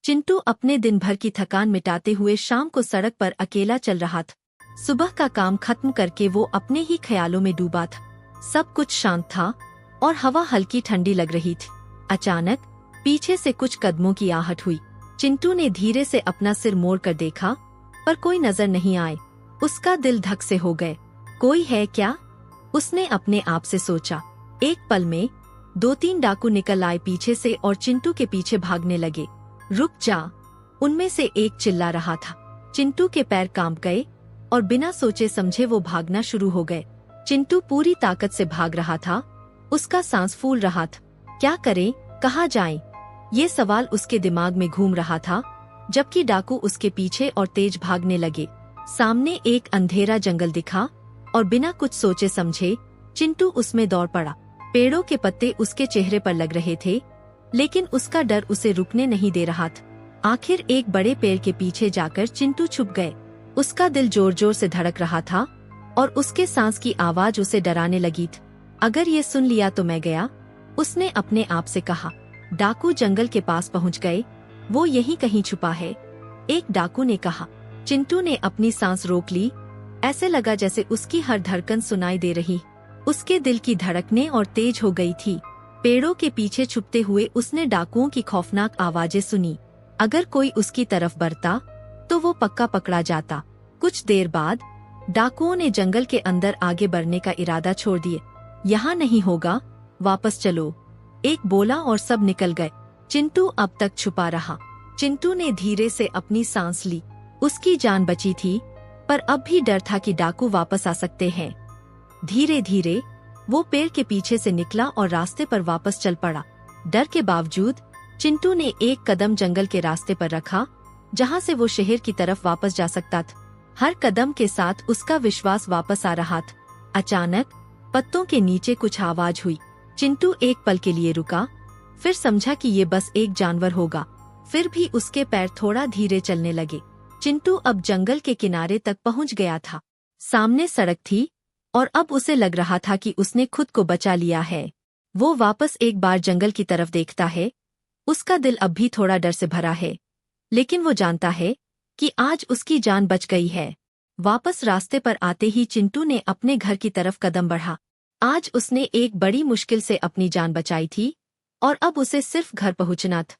चिंटू अपने दिन भर की थकान मिटाते हुए शाम को सड़क पर अकेला चल रहा था। सुबह का काम खत्म करके वो अपने ही ख्यालों में डूबा था। सब कुछ शांत था और हवा हल्की ठंडी लग रही थी। अचानक पीछे से कुछ कदमों की आहट हुई। चिंटू ने धीरे से अपना सिर मोड़ कर देखा, पर कोई नजर नहीं आए। उसका दिल धक से हो गए। कोई है क्या? उसने अपने आप से सोचा। एक पल में 2-3 डाकू निकल आए पीछे से और चिंटू के पीछे भागने लगे। रुक जा, उनमें से एक चिल्ला रहा था। चिंटू के पैर कांप गए और बिना सोचे समझे वो भागना शुरू हो गए। चिंटू पूरी ताकत से भाग रहा था। उसका सांस फूल रहा था। क्या करें, कहाँ जाएं? ये सवाल उसके दिमाग में घूम रहा था, जबकि डाकू उसके पीछे और तेज भागने लगे। सामने एक अंधेरा जंगल दिखा और बिना कुछ सोचे समझे चिंटू उसमें दौड़ पड़ा। पेड़ों के पत्ते उसके चेहरे पर लग रहे थे, लेकिन उसका डर उसे रुकने नहीं दे रहा था। आखिर एक बड़े पेड़ के पीछे जाकर चिंटू छुप गए। उसका दिल जोर जोर से धड़क रहा था और उसके सांस की आवाज उसे डराने लगी थी। अगर ये सुन लिया तो मैं गया, उसने अपने आप से कहा। डाकू जंगल के पास पहुंच गए। वो यहीं कहीं छुपा है, एक डाकू ने कहा। चिंटू ने अपनी सांस रोक ली। ऐसे लगा जैसे उसकी हर धड़कन सुनाई दे रही। उसके दिल की धड़कनें और तेज हो गई थी। पेड़ों के पीछे छुपते हुए उसने डाकुओं की खौफनाक आवाजें सुनी। अगर कोई उसकी तरफ बढ़ता तो वो पक्का पकड़ा जाता। कुछ देर बाद डाकुओं ने जंगल के अंदर आगे बढ़ने का इरादा छोड़ दिए। यहाँ नहीं होगा, वापस चलो, एक बोला और सब निकल गए। चिंटू अब तक छुपा रहा। चिंटू ने धीरे से अपनी सांस ली। उसकी जान बची थी, पर अब भी डर था कि डाकू वापस आ सकते हैं। धीरे धीरे वो पेड़ के पीछे से निकला और रास्ते पर वापस चल पड़ा। डर के बावजूद चिंटू ने एक कदम जंगल के रास्ते पर रखा, जहां से वो शहर की तरफ वापस जा सकता था। हर कदम के साथ उसका विश्वास वापस आ रहा था। अचानक पत्तों के नीचे कुछ आवाज हुई। चिंटू एक पल के लिए रुका, फिर समझा कि ये बस एक जानवर होगा। फिर भी उसके पैर थोड़ा धीरे चलने लगे। चिंटू अब जंगल के किनारे तक पहुंच गया था। सामने सड़क थी और अब उसे लग रहा था कि उसने खुद को बचा लिया है। वो वापस एक बार जंगल की तरफ देखता है। उसका दिल अब भी थोड़ा डर से भरा है, लेकिन वो जानता है कि आज उसकी जान बच गई है। वापस रास्ते पर आते ही चिंटू ने अपने घर की तरफ कदम बढ़ा। आज उसने एक बड़ी मुश्किल से अपनी जान बचाई थी और अब उसे सिर्फ घर पहुंचना था।